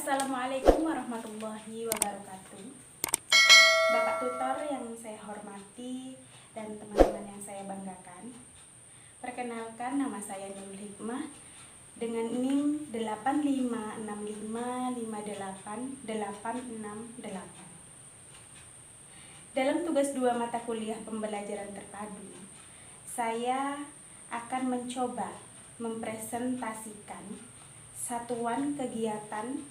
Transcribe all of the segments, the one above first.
Assalamualaikum warahmatullahi wabarakatuh. Bapak tutor yang saya hormati dan teman-teman yang saya banggakan. Perkenalkan, nama saya Nurul Hikmah dengan NIM 8555588868. Dalam tugas 2 mata kuliah pembelajaran terpadu, saya akan mencoba mempresentasikan satuan kegiatan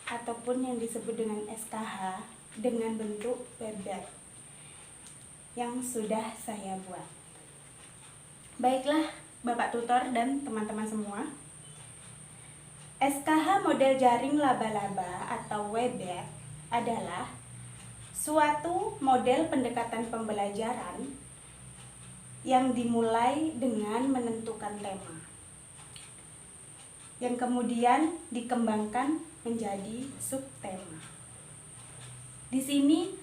ataupun yang disebut dengan SKH dengan bentuk webdar yang sudah saya buat. Baiklah Bapak tutor dan teman-teman semua, SKH model jaring laba-laba atau webdar adalah suatu model pendekatan pembelajaran yang dimulai dengan menentukan tema, yang kemudian dikembangkan menjadi subtema. Di sini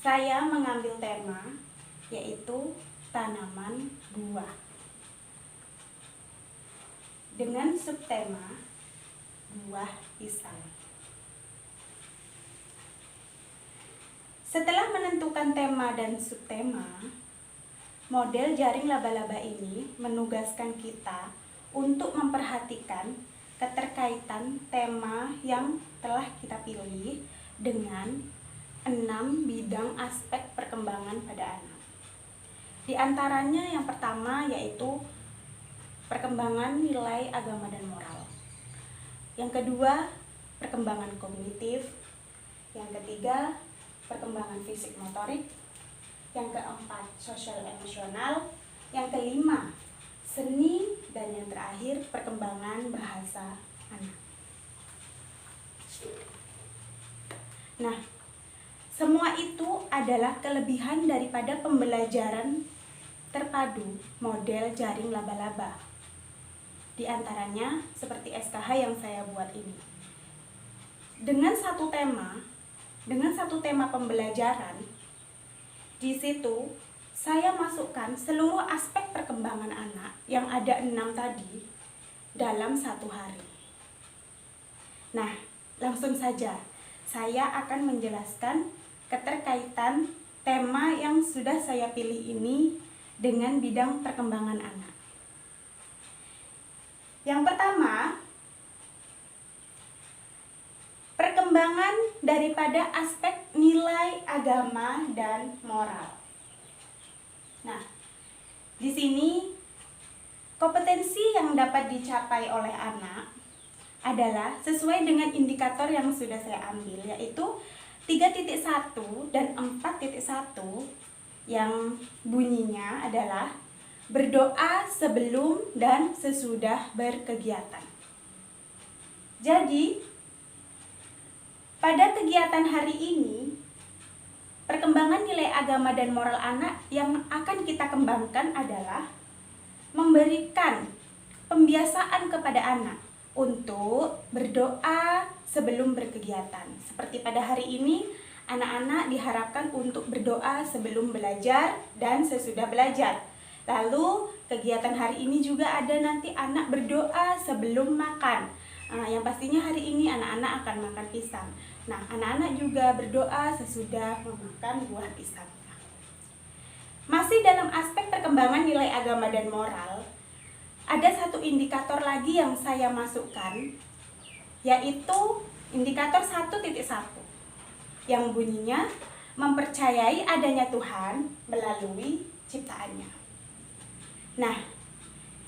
saya mengambil tema yaitu tanaman buah dengan subtema buah pisang. Setelah menentukan tema dan subtema, model jaring laba-laba ini menugaskan kita untuk memperhatikan keterkaitan tema yang telah kita pilih dengan 6 bidang aspek perkembangan pada anak. Di antaranya yang pertama yaitu perkembangan nilai agama dan moral. Yang kedua, perkembangan kognitif. Yang ketiga, perkembangan fisik motorik. Yang keempat, sosial emosional. Yang kelima, seni, dan yang terakhir perkembangan bahasa anak. Nah, semua itu adalah kelebihan daripada pembelajaran terpadu model jaring laba-laba. Di antaranya seperti SKH yang saya buat ini. Dengan satu tema pembelajaran, di situ saya masukkan seluruh aspek perkembangan anak yang ada 6 tadi dalam satu hari. Nah, langsung saja saya akan menjelaskan keterkaitan tema yang sudah saya pilih ini dengan bidang perkembangan anak. Yang pertama, perkembangan daripada aspek nilai agama dan moral. Nah, di sini kompetensi yang dapat dicapai oleh anak adalah sesuai dengan indikator yang sudah saya ambil, yaitu 3.1 dan 4.1 yang bunyinya adalah berdoa sebelum dan sesudah berkegiatan. Jadi, pada kegiatan hari ini, perkembangan nilai agama dan moral anak yang akan kita kembangkan adalah memberikan pembiasaan kepada anak untuk berdoa sebelum berkegiatan. Seperti pada hari ini, anak-anak diharapkan untuk berdoa sebelum belajar dan sesudah belajar. Lalu, kegiatan hari ini juga ada nanti anak berdoa sebelum makan. Yang pastinya hari ini anak-anak akan makan pisang. Nah, anak-anak juga berdoa sesudah memakan buah pisang. Masih dalam aspek perkembangan nilai agama dan moral, ada satu indikator lagi yang saya masukkan, yaitu indikator 1.1 yang bunyinya mempercayai adanya Tuhan melalui ciptaannya. Nah,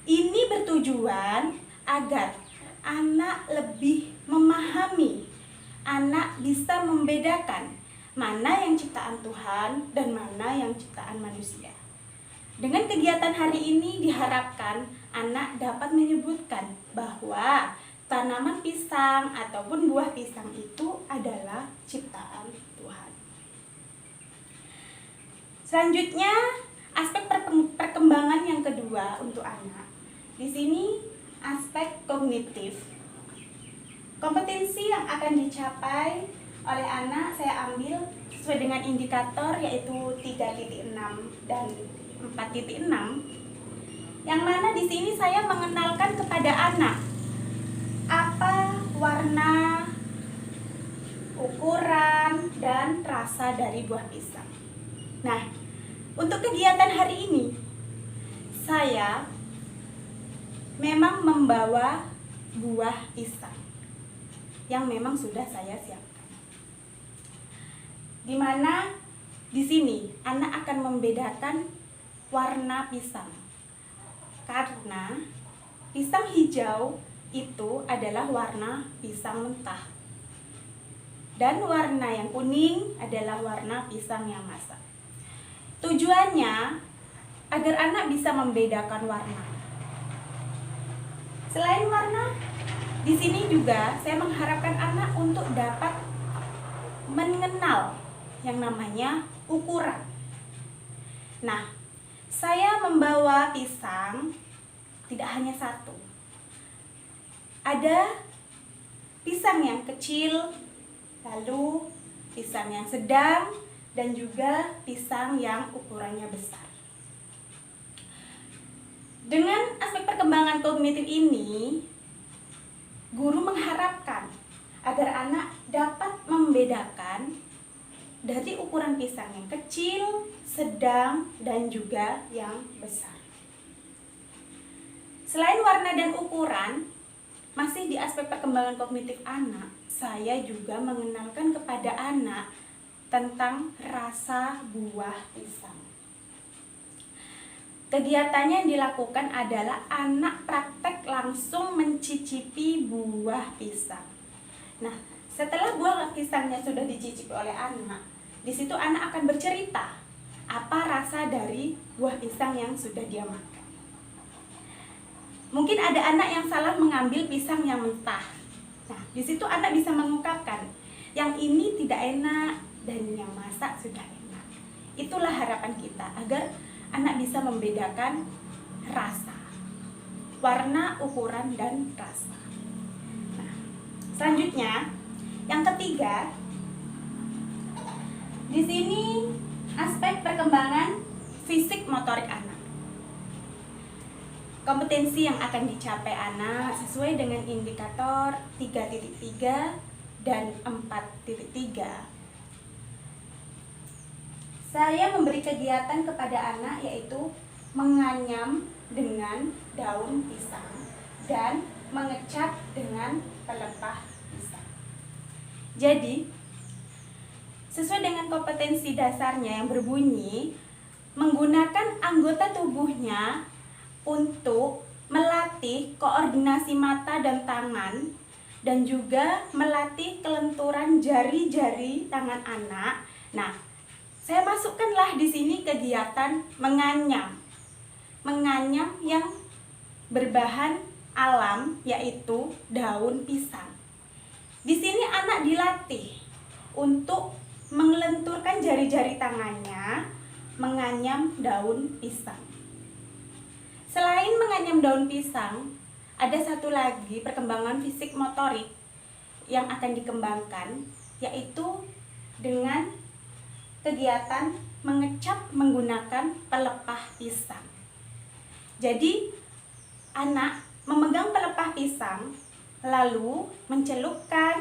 ini bertujuan agar anak lebih memahami, anak bisa membedakan mana yang ciptaan Tuhan dan mana yang ciptaan manusia. Dengan kegiatan hari ini diharapkan anak dapat menyebutkan bahwa tanaman pisang ataupun buah pisang itu adalah ciptaan Tuhan. Selanjutnya, aspek perkembangan yang kedua untuk anak. Di sini aspek kognitif. Kompetensi yang akan dicapai oleh anak saya ambil sesuai dengan indikator yaitu 3.6 dan 4.6, yang mana di sini saya mengenalkan kepada anak apa warna ukuran, dan rasa dari buah pisang. Nah, untuk kegiatan hari ini, saya memang membawa buah pisang yang memang sudah saya siapkan. Dimana di sini anak akan membedakan warna pisang, karena pisang hijau itu adalah warna pisang mentah, dan warna yang kuning adalah warna pisang yang masak. Tujuannya agar anak bisa membedakan warna. Selain warna, di sini juga saya mengharapkan anak untuk dapat mengenal yang namanya ukuran. Nah, saya membawa pisang tidak hanya satu. Ada pisang yang kecil, lalu pisang yang sedang, dan juga pisang yang ukurannya besar. Dengan aspek perkembangan kognitif ini, guru mengharapkan agar anak dapat membedakan dari ukuran pisang yang kecil, sedang, dan juga yang besar. Selain warna dan ukuran, masih di aspek perkembangan kognitif anak, saya juga mengenalkan kepada anak tentang rasa buah pisang. Kegiatannya yang dilakukan adalah anak praktek langsung mencicipi buah pisang. Nah, setelah buah pisangnya sudah dicicipi oleh anak, di situ anak akan bercerita apa rasa dari buah pisang yang sudah dia makan. Mungkin ada anak yang salah mengambil pisang yang mentah. Nah, di situ anak bisa mengungkapkan, yang ini tidak enak dan yang masak sudah enak. Itulah harapan kita agar anak bisa membedakan rasa, warna, ukuran, dan rasa. Nah, selanjutnya, yang ketiga, di sini aspek perkembangan fisik motorik anak. Kompetensi yang akan dicapai anak sesuai dengan indikator 3.3 dan 4.3. Saya memberi kegiatan kepada anak yaitu menganyam dengan daun pisang dan mengecap dengan pelepah pisang. Jadi, sesuai dengan kompetensi dasarnya yang berbunyi, menggunakan anggota tubuhnya untuk melatih koordinasi mata dan tangan, dan juga melatih kelenturan jari-jari tangan anak. Nah, saya masukkanlah di sini kegiatan menganyam yang berbahan alam, yaitu daun pisang. Di sini anak dilatih untuk menglenturkan jari-jari tangannya menganyam daun pisang. Selain menganyam daun pisang, ada satu lagi perkembangan fisik motorik yang akan dikembangkan, yaitu dengan kegiatan mengecap menggunakan pelepah pisang. Jadi, anak memegang pelepah pisang, lalu mencelupkan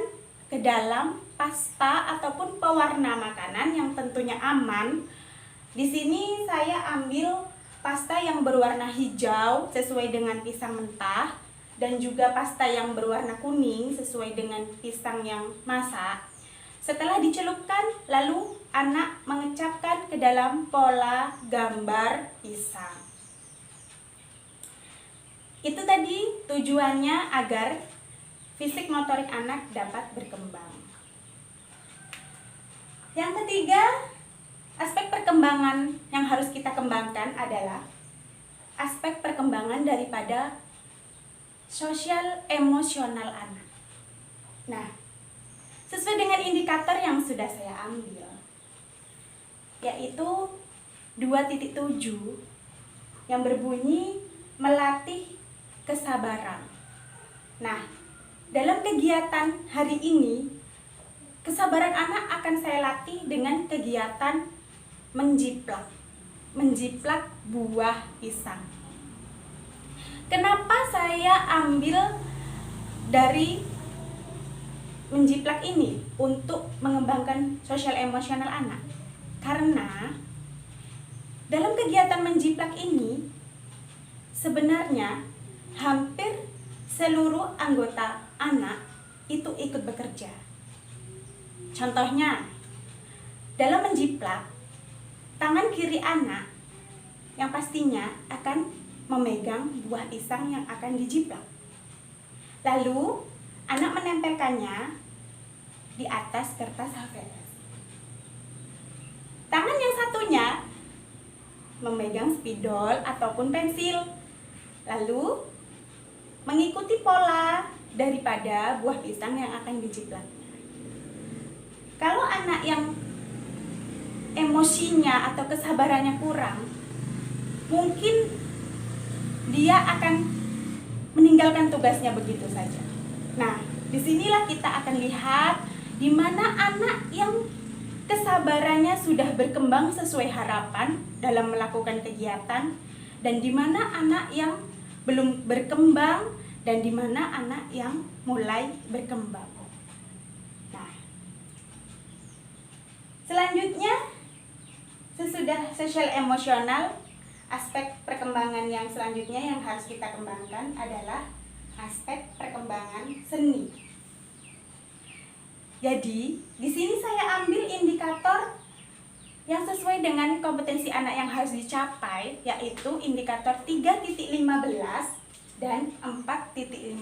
ke dalam pasta ataupun pewarna makanan yang tentunya aman. Di sini saya ambil pasta yang berwarna hijau sesuai dengan pisang mentah, dan juga pasta yang berwarna kuning sesuai dengan pisang yang masak. Setelah dicelupkan, lalu anak mengecapkan ke dalam pola gambar pisang. Itu tadi tujuannya agar fisik motorik anak dapat berkembang. Yang ketiga, aspek perkembangan yang harus kita kembangkan adalah aspek perkembangan daripada sosial emosional anak. Nah, sesuai dengan indikator yang sudah saya ambil, yaitu 2.7 yang berbunyi melatih kesabaran. Nah, dalam kegiatan hari ini, kesabaran anak akan saya latih dengan kegiatan menjiplak buah pisang. Kenapa saya ambil dari menjiplak ini untuk mengembangkan sosial emosional anak? Karena dalam kegiatan menjiplak ini sebenarnya hampir seluruh anggota anak itu ikut bekerja. Contohnya, dalam menjiplak, tangan kiri anak yang pastinya akan memegang buah pisang yang akan dijiplak. Lalu, anak menempelkannya di atas kertas HVS. Tangan yang satunya memegang spidol ataupun pensil. Lalu, mengikuti pola daripada buah pisang yang akan dijiplaknya. Kalau anak yang emosinya atau kesabarannya kurang, mungkin dia akan meninggalkan tugasnya begitu saja. Nah, disinilah kita akan lihat di mana anak yang kesabarannya sudah berkembang sesuai harapan dalam melakukan kegiatan, dan di mana anak yang belum berkembang, dan di mana anak yang mulai berkembang. Nah, selanjutnya, sesudah sosial emosional, aspek perkembangan yang selanjutnya yang harus kita kembangkan adalah aspek perkembangan seni. Jadi, di sini saya ambil indikator yang sesuai dengan kompetensi anak yang harus dicapai, yaitu indikator 3.15 dan 4.15.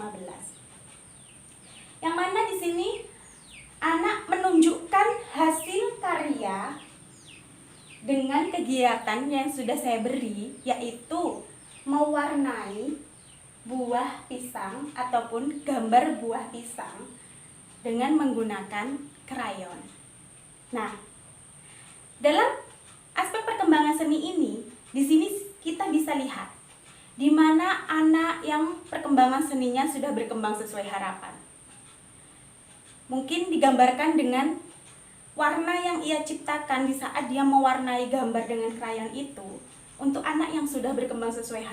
Yang mana di sini anak menunjukkan hasil karya dengan kegiatan yang sudah saya beri, yaitu mewarnai buah pisang ataupun gambar buah pisang dengan menggunakan krayon. Nah, dalam aspek perkembangan seni ini, di sini kita bisa lihat di mana anak yang perkembangan seninya sudah berkembang sesuai harapan. Mungkin digambarkan dengan warna yang ia ciptakan di saat dia mewarnai gambar dengan krayon itu. Untuk anak yang sudah berkembang sesuai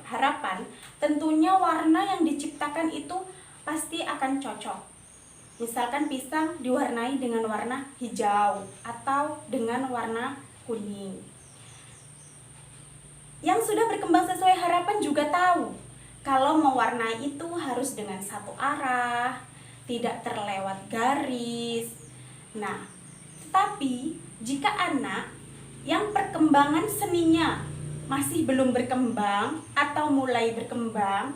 harapan, tentunya warna yang diciptakan itu pasti akan cocok. Misalkan pisang diwarnai dengan warna hijau atau dengan warna kuning. Yang sudah berkembang sesuai harapan juga tahu kalau mewarnai itu harus dengan satu arah, tidak terlewat garis. Nah, tetapi jika anak yang perkembangan seninya masih belum berkembang atau mulai berkembang,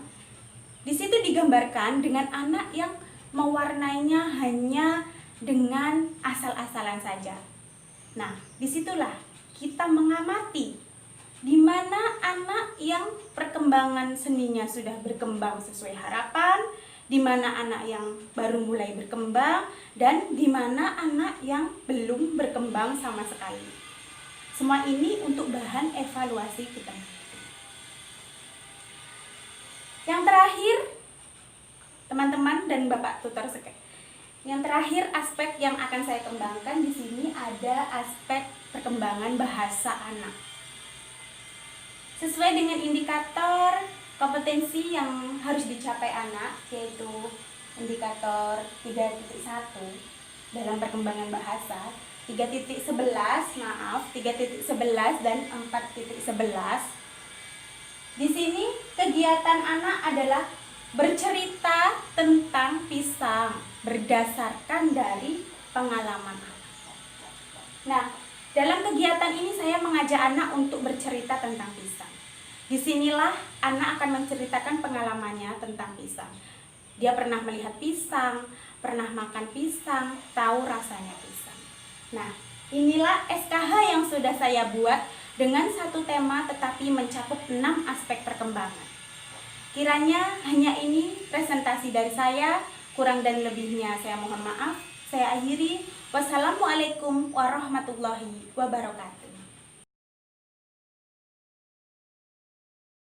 di situ digambarkan dengan anak yang mewarnainya hanya dengan asal-asalan saja. Nah, disitulah kita mengamati di mana anak yang perkembangan seninya sudah berkembang sesuai harapan, di mana anak yang baru mulai berkembang, dan di mana anak yang belum berkembang sama sekali. Semua ini untuk bahan evaluasi kita. Yang terakhir, teman-teman dan Bapak tutor sekalian, yang terakhir aspek yang akan saya kembangkan di sini ada aspek perkembangan bahasa anak. Sesuai dengan indikator kompetensi yang harus dicapai anak, yaitu indikator 3.1 dalam perkembangan bahasa, 3.11 dan 4.11. Di sini kegiatan anak adalah bercerita tentang pisang berdasarkan dari pengalaman anak. Nah, dalam kegiatan ini saya mengajak anak untuk bercerita tentang pisang. Disinilah anak akan menceritakan pengalamannya tentang pisang. Dia pernah melihat pisang, pernah makan pisang, tahu rasanya pisang. Nah, inilah SKH yang sudah saya buat dengan satu tema tetapi mencakup 6 aspek perkembangan. Kiranya hanya ini presentasi dari saya, kurang dan lebihnya saya mohon maaf. Saya akhiri. Wassalamualaikum warahmatullahi wabarakatuh.